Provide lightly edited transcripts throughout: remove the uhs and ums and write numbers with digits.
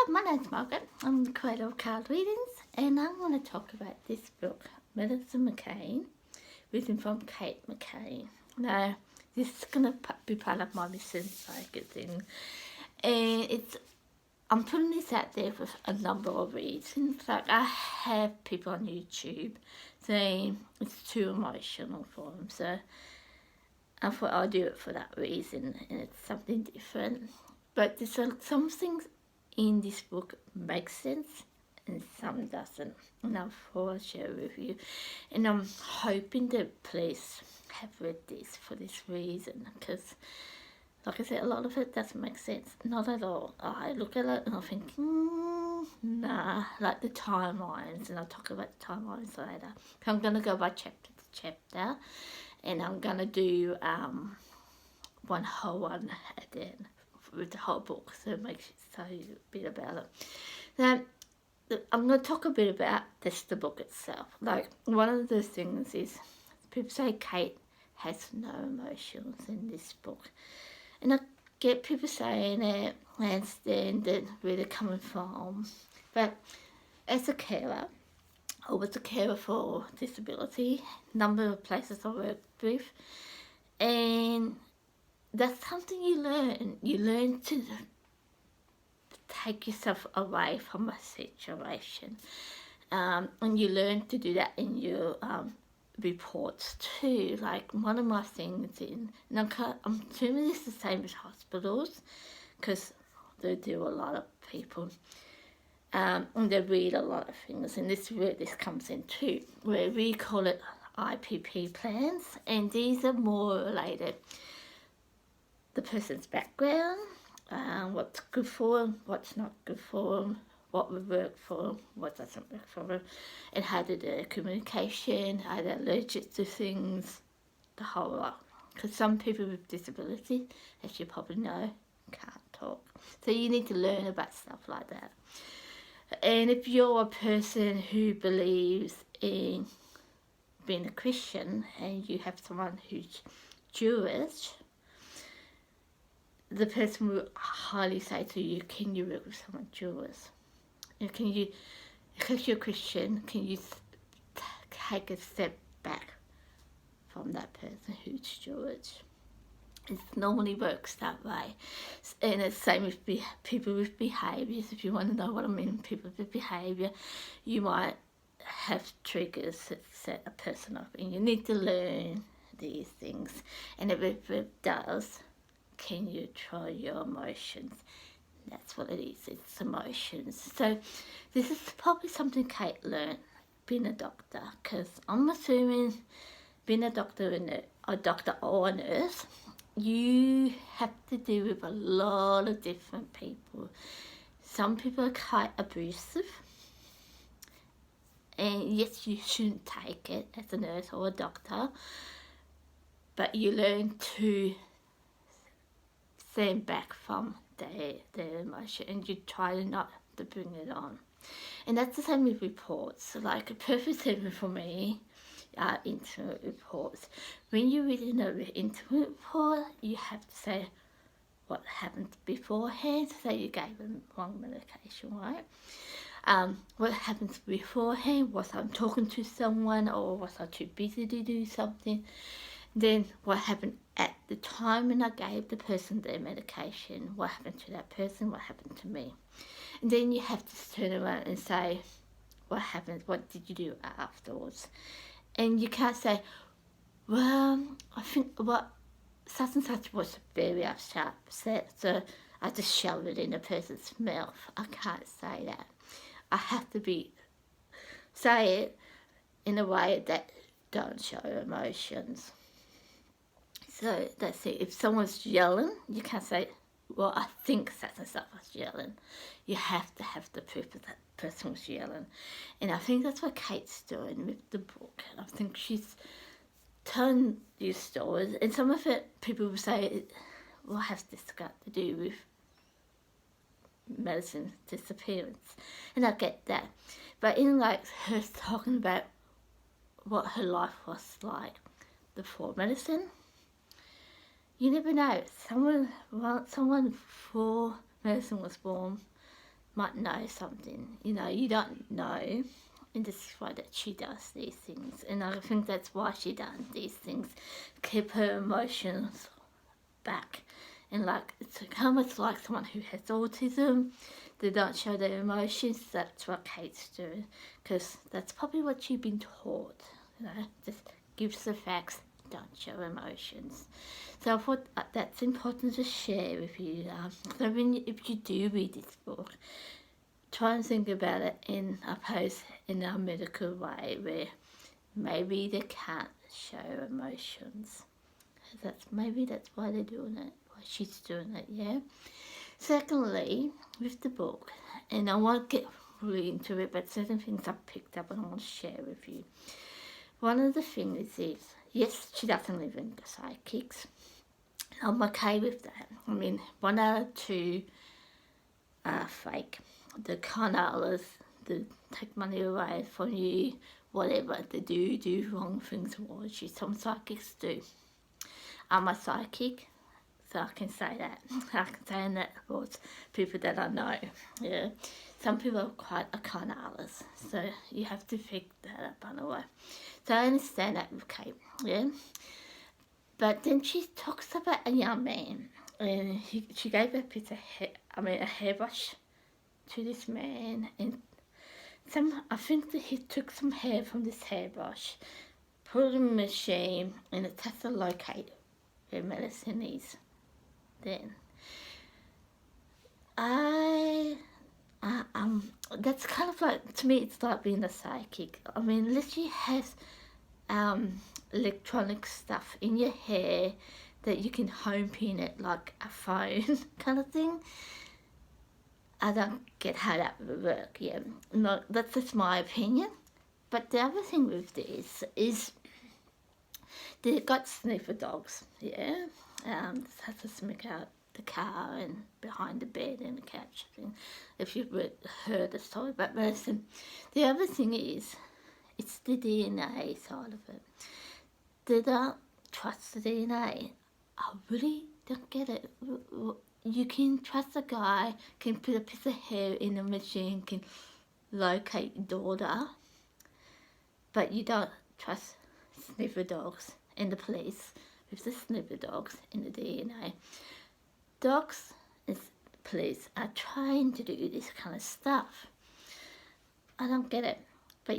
Hi, my name's Margaret. I'm the creator of Card Readings, and I'm going to talk about this book, Madeleine McCann, written from Kate McCann. Now, this is going to be part of my Mission magazine, and I'm putting this out there for a number of reasons. Like, I have people on YouTube saying it's too emotional for them, so I thought I'll do it for that reason, and it's something different. But there's some things in this book make sense and some doesn't, and I thought I'll share with you. And I'm hoping that police have read this for this reason, because like I said, a lot of it doesn't make sense, not at all. I look at it and I think, nah, like the timelines, and I'll talk about the timelines later. I'm going to go by chapter to chapter, and I'm going to do one whole one at the end with the whole book, so it makes you say a bit about it. Now, I'm going to talk a bit about the book itself. Like, one of the things is, people say Kate has no emotions in this book. And I get people saying it, I understand it, where they're coming from. But as a carer, I was a carer for disability, number of places I worked with, and that's something you learn. You learn to take yourself away from a situation, and you learn to do that in your reports too. Like, one of my things and I'm assuming it's the same as hospitals, because they do a lot of people, and they read a lot of things, and this is where this comes in too, where we call it IPP plans, and these are more related the person's background, what's good for them, what's not good for them, what would work for them, what doesn't work for them, and how to do communication, are they allergic to things, the whole lot. Because some people with disabilities, as you probably know, can't talk. So you need to learn about stuff like that. And if you're a person who believes in being a Christian and you have someone who's Jewish, the person will highly say to you, can you work with someone Jewish? And can you, because you're Christian, can you take a step back from that person who's Jewish? It normally works that way. And it's the same with people with behaviours. If you want to know what I mean, people with behaviour, you might have triggers that set a person up, and you need to learn these things. And if it does, can you try your emotions? That's what it is, it's emotions. So this is probably something Kate learned being a doctor, because I'm assuming being a doctor or a nurse, you have to deal with a lot of different people. Some people are quite abusive, and yes, you shouldn't take it as a nurse or a doctor, but you learn to stand back from their emotion, and you try not to bring it on. And that's the same with reports. Like, a perfect example for me are intimate reports. When you're reading an intimate report, you have to say what happened beforehand. So you gave them wrong medication, right? What happens beforehand? Was I talking to someone, or was I too busy to do something? Then what happened at the time when I gave the person their medication? What happened to that person? What happened to me? And then you have to turn around and say, what happened? What did you do afterwards? And you can't say, well, I think what such and such was very upset, so I just shoved it in a person's mouth. I can't say that. I have to say it in a way that don't show emotions. So that's it. If someone's yelling, you can't say, well, I think such and such was yelling. You have to have the proof that person was yelling. And I think that's what Kate's doing with the book. I think she's telling these stories, and some of it, people will say, what has this got to do with Madeline's disappearance? And I get that. But in, like, her talking about what her life was like before Madeleine, you never know. Someone before Madeleine was born might know something. You know, you don't know. And this is why that she does these things. And I think that's why she does these things. Keep her emotions back. And like, it's almost like someone who has autism. They don't show their emotions. That's what Kate's doing. Because that's probably what you've been taught. You know, just gives the facts, don't show emotions. So I thought that's important to share with you. So if you do read this book, try and think about it in a medical way where maybe they can't show emotions. Maybe that's why they're doing it, why she's doing it, yeah? Secondly, with the book, and I won't get really into it, but certain things I've picked up and I want to share with you. One of the things is, yes, she doesn't live in the psychics. I'm okay with that. I mean, 1 out of 2 are fake. The con artists, they take money away from you, whatever. They do wrong things towards you. Some psychics do. I'm a psychic, so I can say that. I can say that towards people that I know. Yeah. Some people are quite a con artists, so you have to pick that up on the way. So I understand that with Kate, yeah. But then she talks about a young man, and she gave a piece of a hairbrush to this man, and I think that he took some hair from this hairbrush, put it in a machine, and it has to locate where Madeleine is. Then that's kind of like, to me, it's like being a psychic. I mean, unless you have electronic stuff in your hair that you can home pin it like a phone kind of thing, I don't get how that would work. Yeah, no, that's just my opinion. But the other thing with this is they've got sniffer dogs, yeah. Has to sniff out the car and behind the bed and the couch thing, if you've heard the story about medicine. The other thing is, it's the DNA side of it. They don't trust the DNA. I really don't get it. You can trust a guy, can put a piece of hair in a machine, can locate your daughter, but you don't trust sniffer dogs and the police with the sniffer dogs and the DNA. Dogs and police are trying to do this kind of stuff. I don't get it, but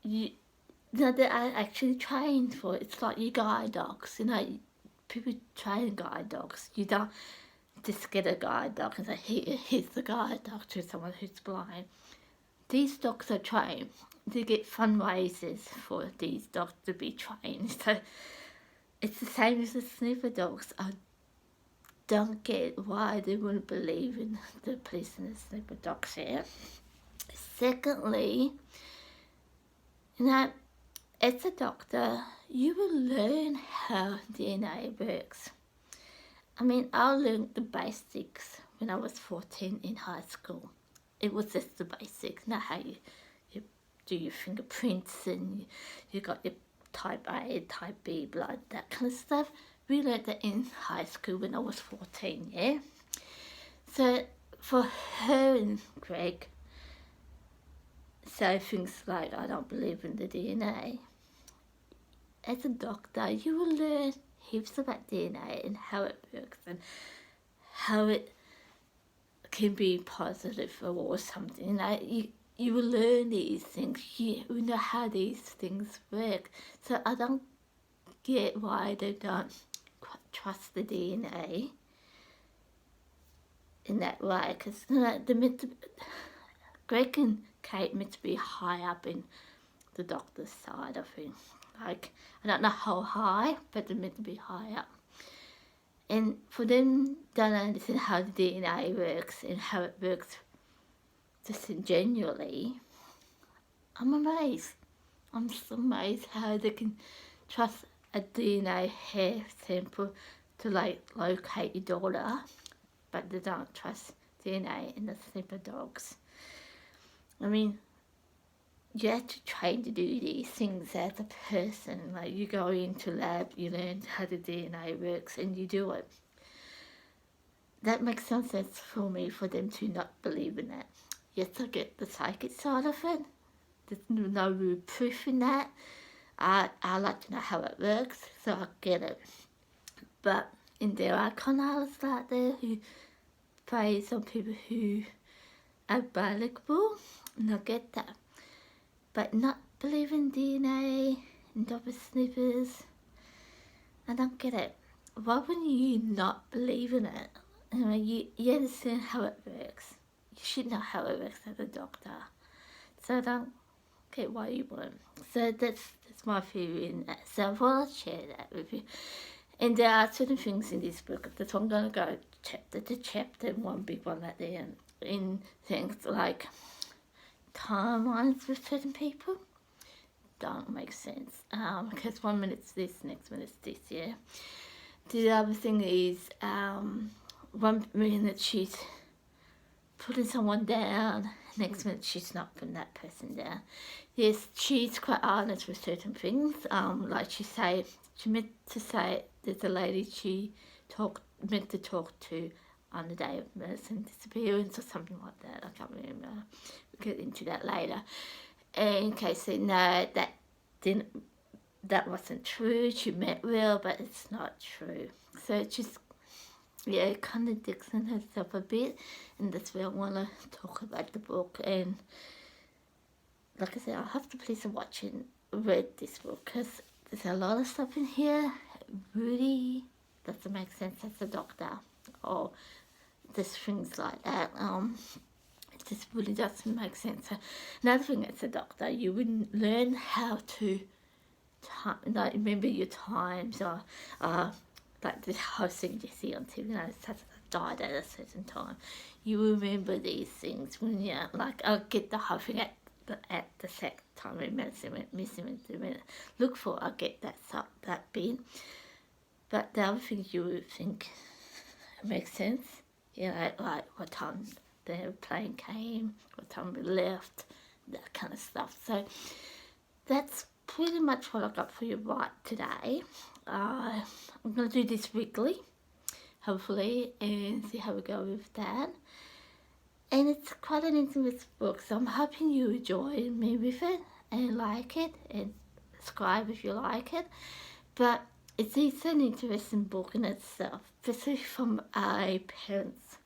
they are actually trained for it. It's like you guide dogs, you know, people train guide dogs. You don't just get a guide dog and say, here's the guide dog to someone who's blind. These dogs are trained. They get fundraisers for these dogs to be trained. So it's the same as the sniffer dogs. I don't get why they wouldn't believe in the police and the sniffer dogs here. Secondly, you know, as a doctor, you will learn how DNA works. I mean, I learned the basics when I was 14 in high school. It was just the basics, not how you do your fingerprints and you got your type A, type B blood, that kind of stuff. We learned that in high school when I was 14, yeah? So for her and Greg, say things like, I don't believe in the DNA. As a doctor, you will learn heaps about DNA and how it works and how it can be positive or something. Like you will learn these things. You know how these things work. So I don't get why they don't trust the DNA in that way. Because you know, Greg and Kate meant to be high up in the doctor's side of it. Like, I don't know how high, but they're meant to be high up. And for them, don't understand how the DNA works and how it works just genuinely. I'm amazed. I'm so amazed how they can trust a DNA hair sample to like locate your daughter, but they don't trust DNA in the sniffer dogs. I mean, you have to train to do these things as a person. Like, you go into lab, you learn how the DNA works, and you do it. That makes some sense for me, for them to not believe in that. yes, I get the psychic side of it. There's no real proof in that. I like to know how it works, so I get it. But there are con artists out there who praise on people who are bilingual, and I get that. But not believing DNA and double snippers, I don't get it. Why wouldn't you not believe in it? I mean, you understand how it works. You should know how it works as a doctor. So I don't get why you won't. So that's my theory in that. So I want to share that with you. And there are certain things in this book. That's why I'm going to go chapter to chapter, one big one at the end. In things like timelines with certain people don't make sense. Because 1 minute's this, next minute's this, yeah. The other thing is 1 minute she's putting someone down, next minute she's not putting that person down. Yes, she's quite honest with certain things. Like she meant to say there's a lady she meant to talk to on the day of medicine disappearance or something like that. I can't remember. We'll get into that later. And Kay said no, that wasn't true. She meant well, but it's not true. So it just contradicts herself a bit, and that's why I want to talk about the book. And like I said, I have to please watch and read this book because there's a lot of stuff in here really doesn't make sense as a doctor, or just things like that. It just really doesn't make sense. Another thing as a doctor, you wouldn't learn how to like remember your times, or like the whole thing you see on TV, died at a certain time. You remember these things when you like I'll get the whole thing at the second time in medicine went missing in a minute. Look for I get that bit. But the other things you would think makes sense, like what time the plane came, what time we left, that kind of stuff. So that's pretty much what I got for you right today. I'm going to do this weekly, hopefully, and see how we go with that. And it's quite an intimate book, so I'm hoping you enjoy me with it and like it, and subscribe if you like it. But it's an interesting book in itself, especially from a parent's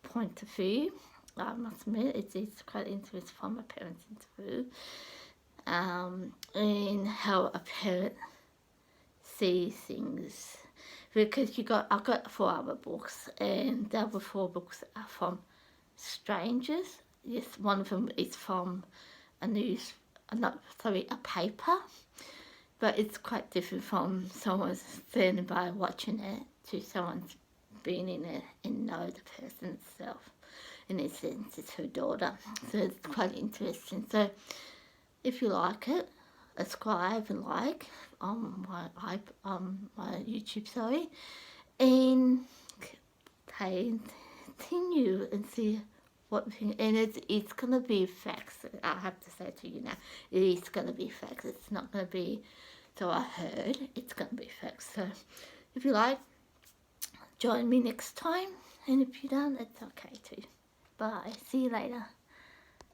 point of view. I must admit, it's quite interesting from a parent's view. And how a parent sees things, because I've got 4 other books, and the other 4 books are from strangers. Yes, one of them is from a paper, but it's quite different from someone standing by watching it to someone's been in it and know the person itself. In this sense, it's her daughter, so it's quite interesting. So if you like it, subscribe and like on my YouTube, and continue and see what thing. And it's gonna be facts. I have to say to you now, it is gonna be facts. It's not gonna be so I heard. It's gonna be facts. So if you like, join me next time, and if you don't, it's okay too. Bye. See you later.